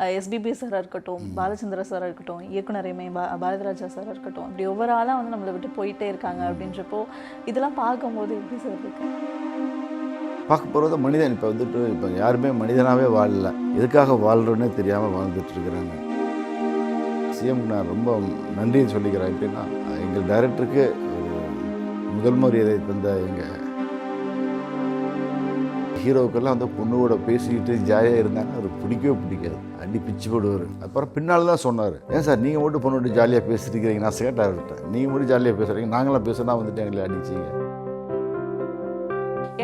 SPB சாராக இருக்கட்டும், பாலச்சந்திர சாராக இருக்கட்டும், இயக்குனர் எம்ஏ பாரதிராஜா சாராக இருக்கட்டும், இப்படி ஒவ்வொரு ஆளாக வந்து நம்மளை விட்டு போயிட்டே இருக்காங்க. அப்படின்றப்போ இதெல்லாம் பார்க்கும்போது எப்படி சார் இருக்கு? பார்க்க போகிறது மனிதன் இப்போ யாருமே மனிதனாகவே வாழல, எதுக்காக வாழ்கிறோன்னே தெரியாமல் வாழ்ந்துட்டு இருக்கிறாங்க. சிஎம்க்கு நான் ரொம்ப நன்றின்னு சொல்லிக்கிறேன். எப்படின்னா, எங்கள் டைரக்டருக்கு முதல் மரியாதை தந்த எங்கள் ஹீரோக்கெல்லாம் வந்து பொண்ணுவோட பேசிக்கிட்டு ஜாலியாக இருந்தாங்க. அவருக்கு பிடிக்கவே பிடிக்காது, அடி பிச்சு போடுவார். அப்புறம் பின்னால் தான் சொன்னார், ஏன் சார் நீங்கள் மட்டும் பொண்ணு விட்டு ஜாலியாக பேசிட்டு இருக்கிறீங்க? நான் கேட்டேன் அவர்கிட்ட, நீங்கள் மட்டும் ஜாலியாக பேசுகிறீங்க, நாங்களாம் பேசுனா வந்துட்டு எங்களை அடிச்சிங்க.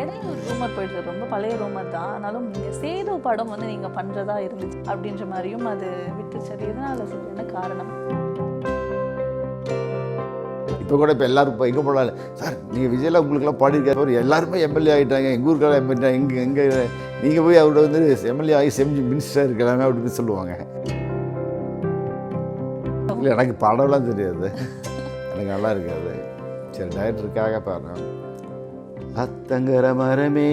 இடையில ஒரு ரூமர் போயிட்டு, ரொம்ப பழைய ரூமர் தான், ஆனாலும் நீங்கள் சேது படம் வந்து நீங்கள் பண்ணுறதா இருந்துச்சு அப்படின்ற மாதிரியும் அது விட்டுச்சு. அது எதனால சார், என்ன காரணம்? இப்போ கூட இப்போ எல்லோரும் இப்போ எங்கே போடல சார், நீங்கள் விஜயெல்லாம் உங்களுக்கெல்லாம் பாடியிருக்காரு, எல்லாருமே எம்எல்ஏ ஆகிட்டாங்க, எங்கள் ஊருக்கெல்லாம் எம்எல்ஏ, எங்கே நீங்கள் போய் அவரோட வந்து எம்எல்ஏ ஆகி செஞ்சு மினிஸ்டராக இருக்கலாமே அப்படின்னு சொல்லுவாங்க. இல்லை, எனக்கு பாடலாம் தெரியாது, எனக்கு நல்லா இருக்காது. சரி, டைரக்டருக்காக பாடுறேன். அத்தங்கர மரமே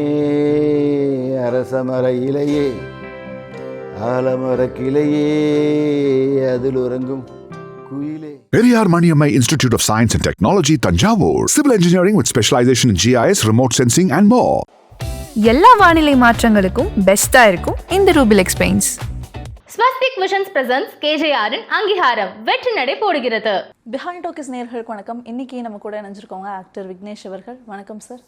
அரச மர இலையே ஆலமர கிளையே அதில் உறங்கும் குயிலே. Periyar Maniammai Institute of Science and Technology, Tanjavur. Civil engineering with specialization in GIS, remote sensing and more. எல்லா வானிலை மாற்றங்களுக்கும் பெஸ்டா இருக்கும் இந்த ரூபில் எக்ஸ்பெயின்ஸ். ஸ்வஸ்திக் விஷன்ஸ் பிரசன்ஸ் கேஜேஆரின் அங்கீகாரம் வெற்றி நடை போடுகிறது. பிஹைண்ட் டாக்கிஸ் நேயர்களுக்கு வணக்கம். இன்னைக்கு நம்ம கூட இணைஞ்சிருக்கோங்க ஆக்டர் விக்னேஷ் அவர்கள். வணக்கம் சார்.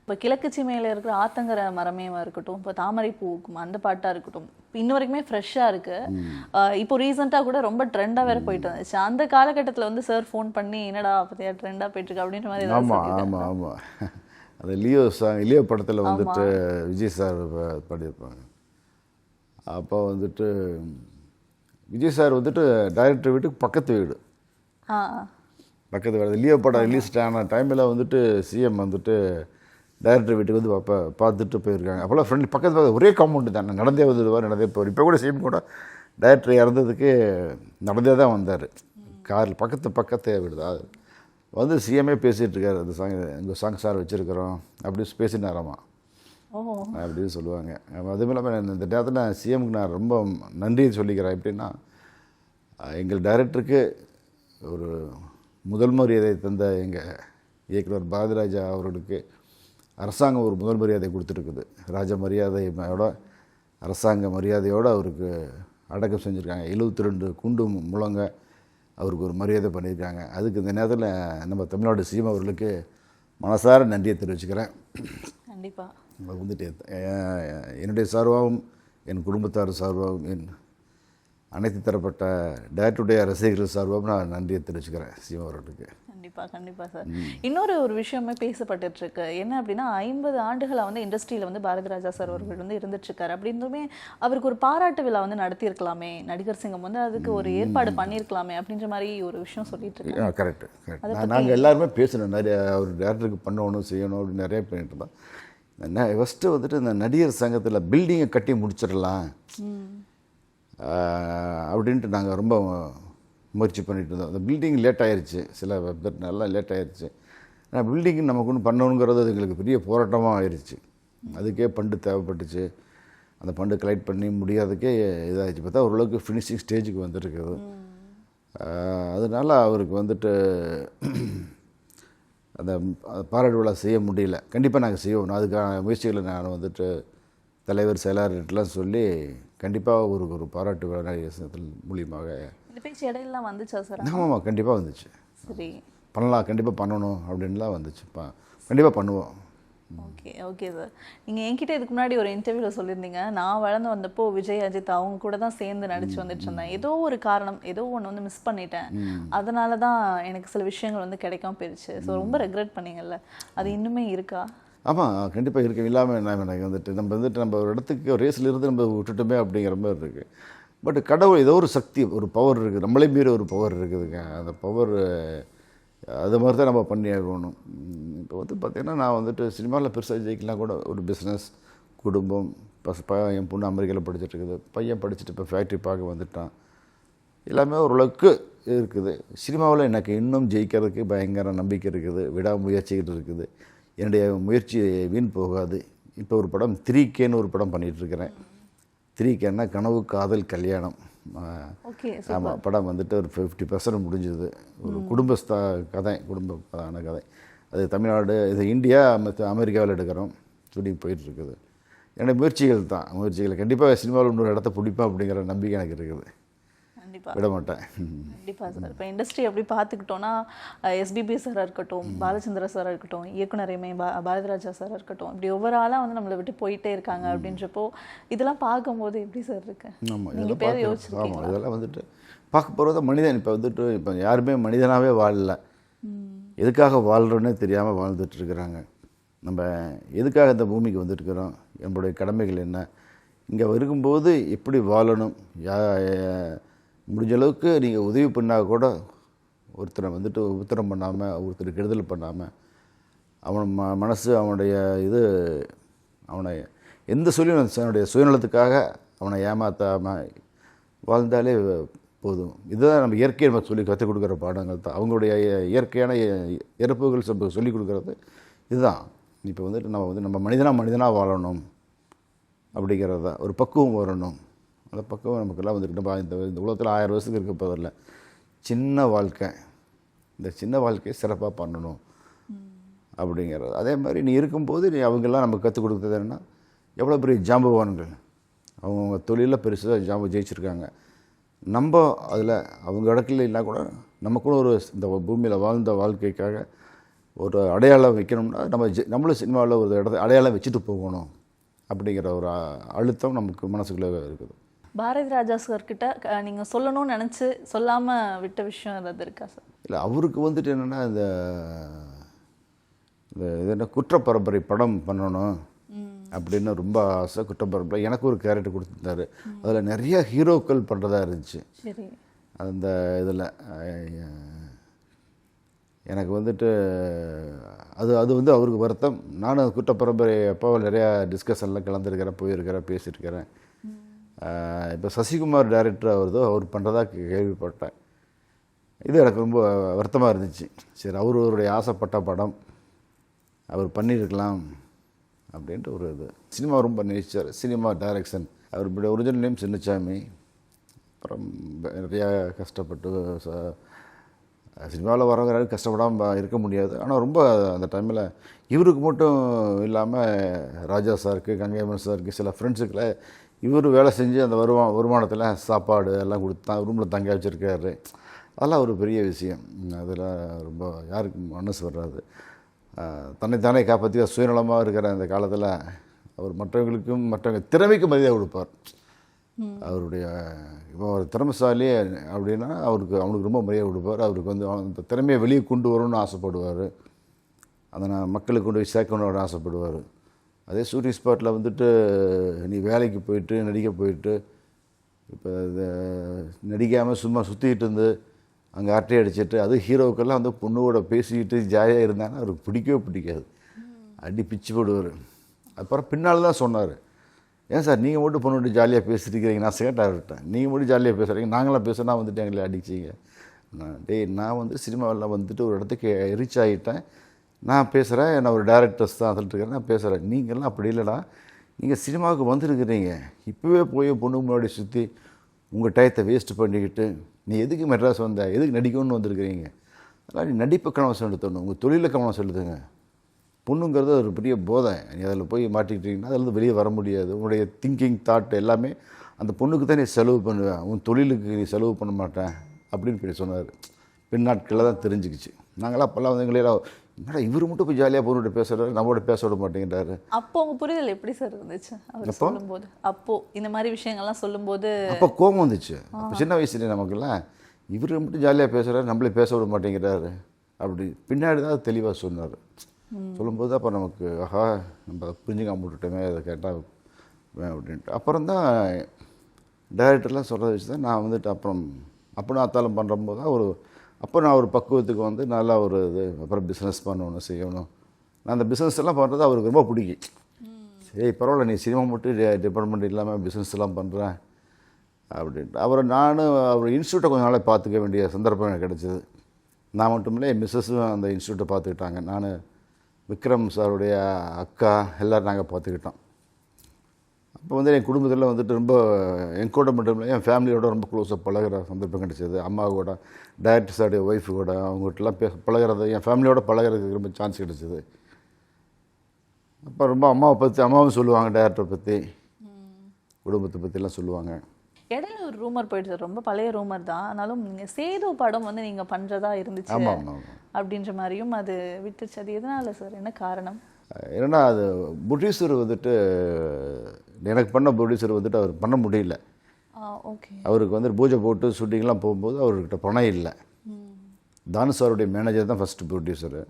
இப்போ கிழக்கு சீமையில் இருக்கிற ஆத்தங்கர மரமேவாக இருக்கட்டும், இப்போ தாமரை பூக்கும் அந்த பாட்டாக இருக்கட்டும், இன்ன வரைக்குமே ஃப்ரெஷ்ஷாக இருக்குது. இப்போ ரீசெண்டாக கூட ரொம்ப ட்ரெண்டாக வேறு போயிட்டு வந்துச்சு. அந்த காலகட்டத்தில் வந்து சார் ஃபோன் பண்ணி, என்னடா பார்த்தியா ட்ரெண்டாக போயிட்டுருக்கு அப்படின்ற மாதிரி. ஆமாம் அது லியோ படத்தில் வந்துட்டு விஜய் சார் பாடியிருப்பாங்க. அப்போ வந்துட்டு விஜய் சார் வந்துட்டு டைரக்டர் வீட்டுக்கு பக்கத்து வீடு, பக்கத்து வீடு. லியோ படம் ரிலீஸ் ஆன டைமில் வந்துட்டு சிஎம் வந்துட்டு டைரக்டர் வீட்டுக்கு வந்து பார்த்துட்டு போயிருக்காங்க. அப்போல்லாம் ஃப்ரெண்ட்லி, பக்கத்தில் ஒரே காம்பவுண்டு தான், நடந்தே வந்துடுவார், நடந்தே போவார். இப்போ கூட சிஎம் கூட டைரக்டர் இறந்ததுக்கு நடந்தே தான் வந்தார், காரில். பக்கத்து வீடு தான் வந்து சிஎம்ஏ பேசிகிட்டு இருக்காரு. அந்த சாங், எங்கள் சாங் சார் வச்சுருக்கிறோம் அப்படி பேசினாராமா அப்படின்னு சொல்லுவாங்க. அதுவும் இல்லாமல் இந்த நேரத்தில் நான் சிஎம்க்கு நான் ரொம்ப நன்றி சொல்லிக்கிறேன். எப்படின்னா, எங்கள் டைரக்டருக்கு ஒரு முதல் மரியாதை தந்த எங்கள் இயக்குனர் பாரதிராஜா அவர்களுக்கு அரசாங்கம் ஒரு முதல் மரியாதை கொடுத்துருக்குது. ராஜ மரியாதையோட, அரசாங்க மரியாதையோடு அவருக்கு அடக்கம் செஞ்சுருக்காங்க. 72 குண்டு முழங்க அவருக்கு ஒரு மரியாதை பண்ணியிருக்காங்க. அதுக்கு இந்த நேரத்தில் நம்ம தமிழ்நாடு சிஎம் அவர்களுக்கு மனசார நன்றியை தெரிவிச்சுக்கிறேன். கண்டிப்பாக அது வந்துட்டு என்னுடைய சார்பாகவும் என் குடும்பத்தார் சார்பாகவும் என் அனைத்து தரப்பட்ட டைரக்டருடைய ரசிகர்கள் சார்பாகவும் நான் நன்றியை தெரிவிச்சுக்கிறேன் சிஎம் அவர்களுக்கு. கண்டிப்பாக சார். இன்னொரு விஷயமே பேசப்பட்டு இருக்கு. என்ன அப்படின்னா, 50 ஆண்டுகளாக வந்து இண்டஸ்ட்ரியில் வந்து பாரதிராஜா சார் அவர்கள் வந்து இருந்துட்டுருக்காரு. அப்படின்னுமே அவருக்கு ஒரு பாராட்டு விழா வந்து நடத்தியிருக்கலாமே, நடிகர் சங்கம் வந்து அதுக்கு ஒரு ஏற்பாடு பண்ணியிருக்கலாமே அப்படின்ற மாதிரி ஒரு விஷயம் சொல்லிட்டு இருக்காங்க. கரெக்ட். நாங்கள் எல்லாருமே பேசணும், நிறைய அவர் டேரக்டருக்கு பண்ணணும் செய்யணும் அப்படின்னு நிறைய பண்ணிட்டு இருந்தோம். ஃபஸ்ட்டு வந்துட்டு இந்த நடிகர் சங்கத்தில் பில்டிங்கை கட்டி முடிச்சிடலாம் அப்படின்ட்டு நாங்கள் ரொம்ப முயற்சி பண்ணிகிட்டு இருந்தோம். அந்த பில்டிங் லேட் ஆகிடுச்சு, சில நல்லா லேட் ஆகிடுச்சு. ஆனால் பில்டிங் நமக்கு ஒன்று பண்ணணுங்கிறது அது எங்களுக்கு பெரிய போராட்டமாக ஆயிடுச்சு. அதுக்கே ஃபண்டு தேவைப்பட்டுச்சு. அந்த ஃபண்டு கலெக்ட் பண்ணி முடியாததுக்கே இதாகிடுச்சு. பார்த்தா ஓரளவுக்கு ஃபினிஷிங் ஸ்டேஜுக்கு வந்துருக்குது. அதனால் அவருக்கு வந்துட்டு அந்த பாராட்டு விழா செய்ய முடியல. கண்டிப்பாக நாங்கள் செய்வோம். அதுக்கான முயற்சிகளை நான் வந்துட்டு தலைவர் செயலாளர்கிட்டலாம் சொல்லி கண்டிப்பாக ஒரு பாராட்டு விழா நடிகர் மூலியமாக இந்த பேச்சு இடையிலாம் வந்துச்சா சார்? ஆமாம், கண்டிப்பாக வந்துச்சு. சரி, பண்ணலாம், கண்டிப்பாக பண்ணணும் அப்படின்லாம் வந்துச்சு. கண்டிப்பாக பண்ணுவோம். Okay sir. நீங்கள் என்கிட்ட இதுக்கு முன்னாடி ஒரு இன்டர்வியூவில் சொல்லியிருந்தீங்க, நான் வளர்ந்து வந்தப்போ விஜய், அஜித் அவங்க கூட தான் சேர்ந்து நடிச்சு வந்துட்டு இருந்தேன். ஏதோ ஒரு காரணம், ஏதோ ஒன்று வந்து மிஸ் பண்ணிட்டேன், அதனால தான் எனக்கு சில விஷயங்கள் வந்து கிடைக்காம போயிடுச்சு. ஸோ ரொம்ப ரெக்ரெட் பண்ணீங்கல்ல, அது இன்னுமே இருக்கா? ஆமாம், கண்டிப்பாக இருக்குது. இல்லாமல் எனக்கு வந்துட்டு நம்ம ஒரு இடத்துக்கு ரேஸில் இருந்து நம்ம விட்டுட்டோமே அப்படிங்கிற மாதிரி இருக்குது. பட் கடவுள் ஏதோ ஒரு சக்தி, ஒரு பவர் இருக்குது, நம்மளே மீறி ஒரு பவர் இருக்குதுங்க. அந்த பவர் அது மாதிரி தான் நம்ம பண்ணி ஆகணும். இப்போ வந்து பார்த்திங்கன்னா, நான் வந்துட்டு சினிமாவில் பெருசாக ஜெயிக்கலாம் கூட, ஒரு பிஸ்னஸ், குடும்பம், என் பொண்ணு அமெரிக்காவில் படிச்சுட்ருக்குது, பையன் படிச்சுட்டு இப்போ ஃபேக்ட்ரி பார்க்க வந்துட்டான், எல்லாமே ஓரளவுக்கு இருக்குது. சினிமாவில் எனக்கு இன்னும் ஜெயிக்கிறதுக்கு பயங்கர நம்பிக்கை இருக்குது, விடாமுயற்சிக்கிட்டு இருக்குது. என்னுடைய முயற்சி வீண் போகாது. இப்போ ஒரு படம் 3Kன்னு ஒரு படம் பண்ணிகிட்ருக்கிறேன். 3Kன்னா கனவு காதல் கல்யாணம். ஓகே. ஆமாம், படம் வந்துட்டு ஒரு 50% முடிஞ்சது. ஒரு குடும்பஸ்த கதை, குடும்பமான கதை. அது தமிழ்நாடு, இது இந்தியா மற்ற அமெரிக்காவில் எடுக்கிறோம். ஷூட்டிங் போயிட்டுருக்குது. என்னோடய முயற்சிகள் கண்டிப்பாக சினிமாவில் இன்னொரு இடத்த பிடிப்பேன் அப்படிங்கிற நம்பிக்கை எனக்கு இருக்குது. கண்டிப்பாக விட மாட்டேன். கண்டிப்பாக சார். இப்போ இண்டஸ்ட்ரி எப்படி பார்த்துக்கிட்டோன்னா எஸ்பிபி சாராக இருக்கட்டும், பாலச்சந்திர சாராக இருக்கட்டும், இயக்குனர் பாரதிராஜா சாராக இருக்கட்டும், இப்படி ஒவ்வொரு ஆளாக வந்து நம்மளை விட்டு போயிட்டே இருக்காங்க அப்படின்றப்போ இதெல்லாம் பார்க்கும்போது எப்படி சார் இருக்கு? ஆமாம், நீங்கள் பேர் யோசிச்சிருக்கீங்க? ஆமாம், இதெல்லாம் வந்துட்டு பார்க்க போகிறது மனிதன். இப்போ யாருமே மனிதனாகவே வாழல. எதுக்காக வாழ்கிறோன்னே தெரியாமல் வாழ்ந்துட்டுருக்குறாங்க. நம்ம எதுக்காக இந்த பூமிக்கு வந்துட்டுருக்குறோம், நம்மளுடைய கடமைகள் என்ன, இங்கே இருக்கும்போது எப்படி வாழணும், முடிஞ்ச அளவுக்கு நீங்கள் உதவி பண்ணால் கூட ஒருத்தரை வந்துட்டு உத்தரம் பண்ணாமல், ஒருத்தர் கெடுதல் பண்ணாமல், அவன் மனசு அவனுடைய அவனை எந்த அவனுடைய சுயநலத்துக்காக அவனை ஏமாற்றாமல் வாழ்ந்தாலே போதும். இதுதான் நம்ம இயற்கையை நம்ம சொல்லி கற்றுக் கொடுக்குற பாடங்கள் தான். அவங்களுடைய இயற்கையான இறப்புகள் சொல்லிக் கொடுக்குறது இதுதான். இப்போ வந்துட்டு நம்ம மனிதனாக வாழணும் அப்படிங்கிறது தான். ஒரு பக்குவம் வரணும். அந்த பக்குவம் நமக்கெல்லாம் வந்துட்டு நம்ம இந்த உலகத்தில் 1000 வருஷத்துக்கு இருக்க போதில்லை. சின்ன வாழ்க்கை, இந்த சின்ன வாழ்க்கையை சிறப்பாக பண்ணணும் அப்படிங்கிறது. அதே மாதிரி நீ இருக்கும்போது அவங்கெல்லாம் நமக்கு கற்றுக் கொடுக்குறது என்னென்னா, எவ்வளோ பெரிய ஜாம்பவான்கள் அவங்கவுங்க தொழிலில் பெருசாக ஜெயிச்சிருக்காங்க. நம்ம அதில் அவங்க இடத்துல இல்லைனா கூட நமக்குள்ள ஒரு இந்த பூமியில் வாழ்ந்த வாழ்க்கைக்காக ஒரு அடையாளம் வைக்கணும்னா நம்மளும் சினிமாவில் ஒரு அடையாளம் வச்சுட்டு போகணும் அப்படிங்கிற ஒரு அழுத்தம் நமக்கு மனசுக்குள்ளே இருக்குது. பாரதி ராஜா சார்கிட்ட நீங்கள் சொல்லணும்னு நினச்சி சொல்லாமல் விட்ட விஷயம் ஏதாவது இருக்கா சார்? இல்லை, அவருக்கு வந்துட்டு என்னென்னா இது என்ன குற்றப்பரம்பரை படம் பண்ணணும் அப்படின்னு ரொம்ப ஆசை. குற்றப்பரம்பரை எனக்கு ஒரு கேரக்டர் கொடுத்துருந்தாரு. அதில் நிறைய ஹீரோக்கள் பண்ணுறதா இருந்துச்சு. சரி. அந்த இதில் எனக்கு வந்துட்டு அது வந்து அவருக்கு வருத்தம். நானும் குற்றப்பரம்பரை அப்போ நிறையா டிஸ்கஷனில் கலந்துருக்கிறேன், போயிருக்கிறேன், பேசியிருக்கிறேன். இப்போ சசிகுமார் டைரக்டர் அவர் பண்ணுறதா கேள்விப்பட்டேன். இது எனக்கு ரொம்ப வருத்தமாக இருந்துச்சு. சரி, அவருடைய ஆசைப்பட்ட படம் அவர் பண்ணியிருக்கலாம் அப்படின்ட்டு ஒரு இது. சினிமா ரொம்ப நேசிச்சார், சினிமா டைரக்ஷன். அவருடைய ஒரிஜினல் நேம் சின்னசாமி. அப்புறம் நிறையா கஷ்டப்பட்டு சினிமாவில் வரவங்க கஷ்டப்படாமல் இருக்க முடியாது. ஆனால் ரொம்ப அந்த டைமில் இவருக்கு மட்டும் இல்லாமல் ராஜா சாருக்கு, கங்கையம்மன் சாருக்கு, சில ஃப்ரெண்ட்ஸுக்கில் இவர் வேலை செஞ்சு அந்த வருமானத்தில் சாப்பாடு எல்லாம் கொடுத்து ரூமில் தங்க வச்சுருக்காரு. அதெல்லாம் ஒரு பெரிய விஷயம். அதில் ரொம்ப யாருக்கும் மனசு வராது. தன்னைத்தானே காப்பாற்றி சுயநலமாக இருக்கிற அந்த காலத்தில் அவர் மற்றவங்க திறமைக்கு மரியாதை கொடுப்பார். அவருடைய இப்போ ஒரு திறமைசாலி அப்படின்னா அவனுக்கு ரொம்ப மரியாதை கொடுப்பார். அவருக்கு வந்து அந்த திறமையை வெளியே கொண்டு வரணும்னு ஆசைப்படுவார். அதை நான் மக்களுக்கு கொண்டு போய் சேர்க்கணும்னு ஆசைப்படுவார். அதே ஷூட்டிங் ஸ்பாட்டில் வந்துட்டு நீ வேலைக்கு போயிட்டு நடிக்க போயிட்டு இப்போ நடிக்காமல் சும்மா சுற்றிக்கிட்டு இருந்து அங்கே அரட்டை அடிச்சுட்டு, அது ஹீரோவுக்கெல்லாம் வந்து பொண்ணுவோட பேசிக்கிட்டு ஜாலியாக இருந்தாங்கன்னா அவருக்கு பிடிக்காது. அடி பிச்சு போடுவார். அப்புறம் பின்னால் தான் சொன்னார், ஏன் சார் நீங்கள் மட்டும் பொண்ணு விட்டு ஜாலியாக பேசிட்டுருக்கிறீங்க? நான் சேட்டாக விட்டேன், நீங்கள் மட்டும் ஜாலியாக பேசுகிறீங்க, நாங்களாம் பேசுனா வந்துட்டு எங்களை அடிச்சிங்க. நான் வந்து சினிமாவில் வந்துட்டு ஒரு இடத்துக்கு ரீச் ஆகிட்டேன், நான் பேசுகிறேன், நான் ஒரு டேரக்டர்ஸ் தான் சொல்லிட்டு இருக்கேன், நான் பேசுகிறேன். நீங்கள்லாம் அப்படி இல்லைடா, நீங்கள் சினிமாவுக்கு வந்துருக்கிறீங்க, இப்போவே போய் பொண்ணு முன்னாடி சுற்றி உங்கள் டயத்தை வேஸ்ட் பண்ணிக்கிட்டு நீ எதுக்கு மெட்ராஸ் வந்த, எதுக்கு நடிக்கணும்னு வந்திருக்கிறீங்க? அதனால் நீ நடிப்பு கவனம் செலுத்தணும், உங்கள் தொழிலில் கவனம் செலுத்துங்க. பொண்ணுங்கிறது ஒரு பெரிய போதை. நீ அதில் போய் மாட்டிக்கிட்டீங்கன்னா அதில் வெளியே வர முடியாது. உன்னுடைய திங்கிங் தாட் எல்லாமே அந்த பொண்ணுக்கு தான் நீ செலவு பண்ணுவேன், உன் தொழிலுக்கு நீ செலவு பண்ண மாட்டேன் அப்படின்னு சொன்னார். பின் நாட்களில் தான் தெரிஞ்சுக்கிச்சு. நாங்களாம் அப்போல்லாம் வந்து எங்களே என்னடா இவர் மட்டும் போய் ஜாலியாக பொண்ணுகிட்ட பேசுகிறாரு, நம்மளோட பேச விட மாட்டேங்கிறாரு. அப்போ உங்கள் புரிதல் எப்படி சார் இருந்துச்சு அவர் சொல்லும்போது? அப்போது இந்த மாதிரி விஷயங்கள்லாம் சொல்லும்போது அப்போ கோபம் வந்துச்சு. அப்போ சின்ன வயசுலேயே நமக்குலாம் இவர் மட்டும் ஜாலியாக பேசுகிறாரு, நம்மளே பேச விட மாட்டேங்கிறாரு அப்படி. பின்னாடி தான் தெளிவாக சொன்னார். சொல்லும்போது அப்போ நமக்கு ஆஹா நம்ம புரிஞ்சுக்காம விட்டுட்டோமே, அதை கேட்டால் அப்படின்ட்டு. அப்புறம் தான் டைரக்டர்லாம் சொல்கிறத வச்சு தான் நான் வந்துட்டு அப்புறம் அத்தாலம் பண்ணுறம்போது தான் அப்போ நான் ஒரு பக்குவத்துக்கு வந்து நல்லா ஒரு அப்புறம் பிஸ்னஸ் பண்ணணும், செய்யணும். நான் அந்த பிஸ்னஸ் எல்லாம் பண்ணுறது அவருக்கு ரொம்ப பிடிக்கும். சரி பரவாயில்ல, நீ சினிமா மட்டும் டிபார்ட்மெண்ட் இல்லாமல் பிஸ்னஸ் எல்லாம் பண்ணுறேன் அப்படின்ட்டு. அவர் இன்ஸ்டியூட்டை கொஞ்சம் நாளே பார்த்துக்க வேண்டிய சந்தர்ப்பம் எனக்கு கிடச்சிது. நான் மட்டும் இல்லை, என் மிஸ்ஸஸும் அந்த இன்ஸ்டியூட்டை பார்த்துக்கிட்டாங்க. நான் விக்ரம் சாருடைய அக்கா எல்லோரும் நாங்கள் பார்த்துக்கிட்டோம். அப்போ வந்து என் குடும்பத்தில் வந்துட்டு ரொம்ப என் கூட மட்டும் இல்லை என் ஃபேமிலியோட ரொம்ப க்ளோஸாக பழகிற சந்தர்ப்பம் கிடைச்சது. அம்மாவோட, டைரக்டர்ஸோடைய ஒய்ஃபு கூட அவங்ககிட்டலாம் பழகிறது, என் ஃபேமிலியோட பழகிறதுக்கு ரொம்ப சான்ஸ் கிடைச்சிது. அப்போ ரொம்ப அம்மாவும் சொல்லுவாங்க, டைரக்டரை பற்றி, குடும்பத்தை பற்றிலாம் சொல்லுவாங்க. இடையில ஒரு ரூமர் போயிட்டு சார், ரொம்ப பழைய ரூமர் தான், ஆனாலும் நீங்கள் சேது படம் வந்து நீங்கள் பண்ணுறதா இருந்துச்சு அப்படின்ற மாதிரியும் அது விட்டுச்சு. அது எதனால சார், என்ன காரணம்? ஏன்னா அது ப்ரொடியூசர் வந்துட்டு எனக்கு பண்ண ப்ரொடியூசர் வந்துட்டு அவர் பண்ண முடியல. ஓகே. அவருக்கு வந்து பூஜை போட்டு ஷூட்டிங்லாம் போகும்போது அவர்கிட்ட பணம் இல்லை. தானு சாருடைய மேனேஜர் தான் ஃபஸ்ட்டு ப்ரொடியூசரு.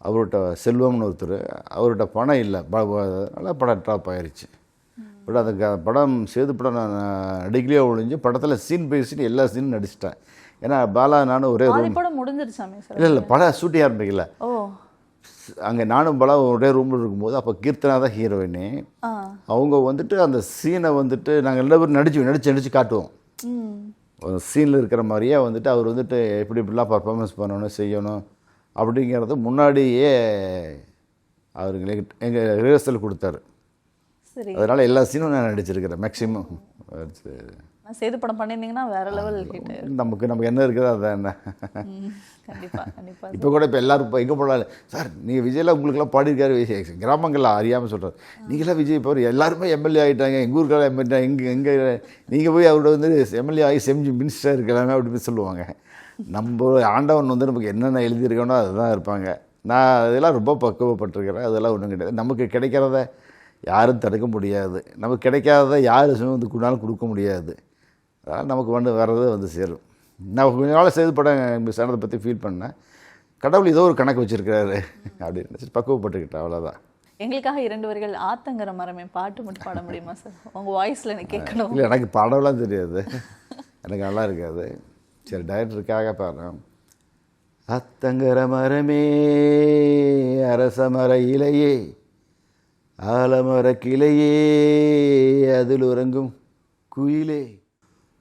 அவர்கிட்ட செல்வம்னு ஒருத்தர், அவர்கிட்ட பணம் இல்லை. அதனால் படம் ட்ராப் ஆயிடுச்சு. பட் அந்த படம் சேது படம் நான் நடிக்கலையே ஒழிஞ்சு படத்தில் சீன் பை சீன் எல்லா சீனும் நடிச்சிட்டேன். ஏன்னா பாலா நானும் ஒரே ரூம். படம் முடிஞ்சிருச்சாமே சார்? இல்லை படம் ஷூட்டிங் ஆரம்பிக்கல. ஓ. அங்கே நானும் பாலா ஒரே ரூமில் இருக்கும்போது அப்போ கீர்த்தனா தான் ஹீரோயினே. அவங்க வந்துட்டு அந்த சீனை வந்துட்டு நாங்கள் எல்லா பேரும் நடிச்சு காட்டுவோம். ஒரு சீனில் இருக்கிற மாதிரியே வந்துட்டு அவர் வந்துட்டு இப்படிலாம் பர்ஃபார்மன்ஸ் பண்ணணும், செய்யணும் அப்படிங்கிறது முன்னாடியே அவருக்கு எங்கள் ரிஹர்சல் கொடுத்தாரு. சரி. அதனால் எல்லா சீனும் நான் நடிச்சிருக்கிறேன் மேக்ஸிமம். சேது படம் பண்ணியிருந்தீங்கன்னா வேற லெவல் ஹிட். நமக்கு என்ன இருக்குதோ அதான் என்ன. கண்டிப்பாக இப்போ கூட இப்போ எல்லோரும் இப்போ எங்கே போனாலும் சார் நீங்கள் விஜயெல்லாம் உங்களுக்கெல்லாம் பாடியிருக்காரு, கிராமங்களில் அறியாமல் சொல்கிறார். நீங்களாம் விஜய் இப்போ எல்லாருமே எம்எல்ஏ ஆகிட்டாங்க, எங்கள் ஊருக்கெல்லாம் எம்எல்ஏ, எங்கே நீங்கள் போய் அவரோட வந்து எம்எல்ஏ ஆகி செஞ்சு மினிஸ்டராக இருக்கலாமே அப்படின்னு சொல்லுவாங்க. நம்ம ஆண்டவன் வந்து நமக்கு என்னென்ன எழுதியிருக்கனோ அதுதான் இருப்பாங்க. நான் அதெல்லாம் ரொம்ப பக்குவப்பட்டிருக்கிறேன். அதெல்லாம் ஒன்றும் கிடையாது. நமக்கு கிடைக்கிறத யாரும் தடுக்க முடியாது, நமக்கு கிடைக்காததை யாரும் வந்து குணாலும் கொடுக்க முடியாது. அதனால் நமக்கு வந்து வர்றதை வந்து சேரும். நான் கொஞ்ச நாள் செய்து படம் மிஸ் ஆனதை பற்றி ஃபீல் பண்ணேன். கடவுள் ஏதோ ஒரு கணக்கு வச்சுருக்கிறாரு அப்படின்னு பக்குவப்பட்டுக்கிட்டேன், அவ்வளோதான். எங்களுக்காக 2 வரிகள் ஆத்தங்கர மரமே பாட்டு மட்டும் பாட முடியுமா சார்? உங்கள் வாய்ஸில் எனக்கு கேட்கணும். இல்லை எனக்கு பாடலாம் தெரியாது, எனக்கு நல்லா இருக்காது. சரி, டைரக்டருக்காக பாடுறேன். ஆத்தங்கர மரமே அரச மர இலையே ஆலமர கிளையே அதில் உறங்கும் குயிலே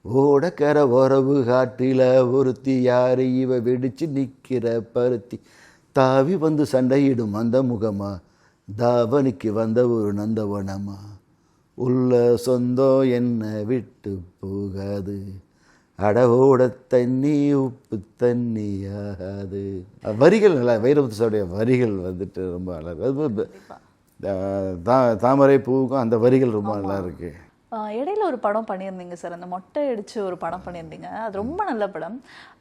ஓடக்கர உறவு காட்டில ஒருத்தி யாரு இவ வெடிச்சு நிற்கிற பருத்தி தாவி வந்து சண்டையிடும் அந்த முகமா தாவணிக்கு வந்த ஒரு நந்தவனமா உள்ள சொந்தம் என்ன விட்டு போகாது அடவோட தண்ணி உப்பு தண்ணி ஆகாது. வரிகள் நல்லா, வைரமுத்துடைய வரிகள் வந்துட்டு ரொம்ப நல்லா. தாமரை பூவுக்கும் அந்த வரிகள் ரொம்ப நல்லா இருக்கு. இடையில ஒரு படம் பண்ணியிருந்தீங்க சார், அந்த மொட்டை அடிச்சு ஒரு படம் பண்ணியிருந்தீங்க. அது ரொம்ப நல்ல படம்.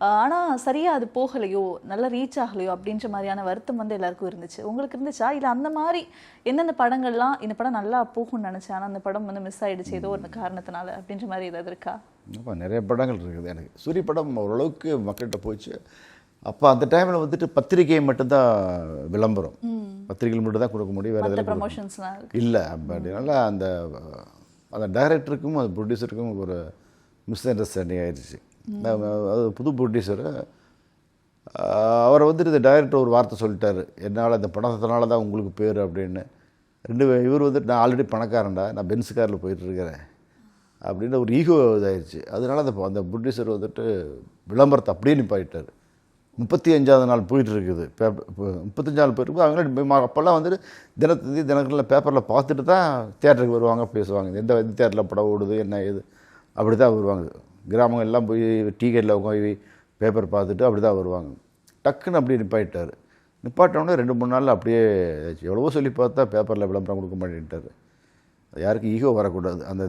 ஆனால் சரியாக அது போகலையோ, நல்லா ரீச் ஆகலையோ அப்படின்ற மாதிரியான வருத்தம் வந்து எல்லாருக்கும் இருந்துச்சு. உங்களுக்கு இருந்துச்சா? இல்லை அந்த மாதிரி எந்தெந்த படங்கள்லாம் இந்த படம் நல்லா போகும்னு நினச்சேன் ஆனால் அந்த படம் வந்து மிஸ் ஆகிடுச்சு ஏதோ ஒரு காரணத்தினால அப்படின்ற மாதிரி ஏதாவது இருக்கா? நிறைய படங்கள் இருக்குது. எனக்கு சூரிய படம் ஓரளவுக்கு மக்கள்கிட்ட போச்சு. அப்போ அந்த டைமில் வந்துட்டு பத்திரிகை மட்டும்தான் விளம்பரம், பத்திரிகைகள் மட்டும் தான் கொடுக்க முடியும், வேறு எதாவது ப்ரமோஷன்ஸ்லாம் இல்லை. அப்படினால அந்த டைரக்டருக்கும் அந்த ப்ரொடியூசருக்கும் ஒரு மிஸ் அண்டர்ஸ்டாண்டிங் ஆயிடுச்சு. அது புது ப்ரொடியூசரு, அவரை வந்துட்டு இந்த டைரக்டர் ஒரு வார்த்தை சொல்லிட்டாரு, என்னால் இந்த பணத்தினால தான் உங்களுக்கு பேர் அப்படின்னு. இவர் வந்துட்டு நான் ஆல்ரெடி பணக்காரன்டா, நான் பென்ஸ் காரில் போயிட்டுருக்கிறேன் அப்படின்னு ஒரு ஈகோ இதாகிடுச்சு. அதனால அந்த ப்ரொடியூசர் வந்துட்டு விளம்பரத்தை அப்படியே நிப்பாயிட்டார். 35வது நாள் போயிட்டுருக்குது, 35 நாள் போயிருக்கு. அவங்க அப்போல்லாம் வந்துட்டு தினங்களில் பேப்பரில் பார்த்துட்டு தான் தியேட்டருக்கு வருவாங்க, பேசுவாங்க. எந்த தியேட்டரில் படம் ஓடுது என்ன ஏது அப்படி தான் வருவாங்க. கிராமங்கள் எல்லாம் போய் டிக்கெட்டில் உட்காந்து பேப்பர் பார்த்துட்டு அப்படி தான் வருவாங்க. டக்குன்னு அப்படியே நிப்பாயிட்டார். நிப்பாட்டோன்னே 2-3 நாளில் அப்படியே எவ்வளவோ சொல்லி பார்த்தா பேப்பரில் விளம்பரம் கொடுக்க மாட்டேன்ட்டார். யாருக்கும் ஈகோ வரக்கூடாது. அந்த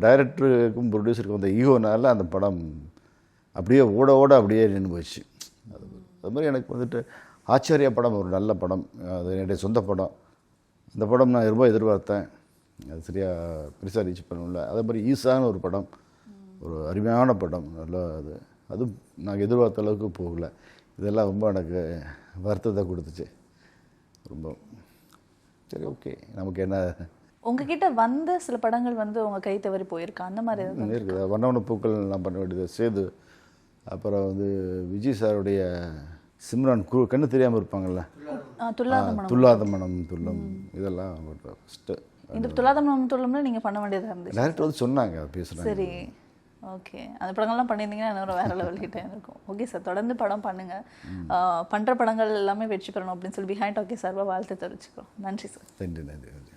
டைரக்டருக்கும் ப்ரொடியூசருக்கும் அந்த ஈகோனால அந்த படம் அப்படியே ஓட அப்படியே நின்று போச்சு. அது மாதிரி எனக்கு வந்துட்டு ஆச்சாரியா படம் ஒரு நல்ல படம், அது என்னுடைய சொந்த படம். அந்த படம் நான் ரொம்ப எதிர்பார்த்தேன், அது சரியாக பெருசாக ரீச் பண்ணல. அதே மாதிரி ஈசான்னு ஒரு படம், ஒரு அருமையான படம், நல்லா அதுவும் நாங்கள் எதிர்பார்த்த அளவுக்கு போகல. இதெல்லாம் ரொம்ப எனக்கு வருத்தத்தை கொடுத்துச்சு ரொம்ப. சரி, ஓகே, நமக்கு என்ன. உங்ககிட்ட வந்த சில படங்கள் வந்து உங்கள் கை தவறி போயிருக்கா? அந்த மாதிரி இருக்குது. வண்ணவன பூக்கள் நான் பண்ண வேண்டியது, சேது. அப்புறம் வந்து விஜய் சாருடைய சிம்ரான் கண்ணு தெரியாமல் இருப்பாங்கள்ல, துல்லாத மனம் துல்லம், இதெல்லாம் ஃபஸ்ட்டு. இந்த துல்லாத மனம் துல்லம்ல நீங்கள் பண்ண வேண்டியதாக இருந்துச்சு. டேரக்டர் வந்து சொன்னாங்க பேசுகிறாங்க. சரி, ஓகே. அந்த படங்கள்லாம் பண்ணியிருந்தீங்கன்னா இன்னொரு வேறு லெவல் ஹிட்டாக இருக்கும். ஓகே சார், தொடர்ந்து படம் பண்ணுங்கள். பண்ணுற படங்கள் எல்லாமே வெற்றி பெறணும் அப்படின்னு சொல்லி பிஹைண்ட் ஓகே சார்பாக வாழ்த்து தெரிவிச்சுக்கிறோம். நன்றி சார். நன்றி.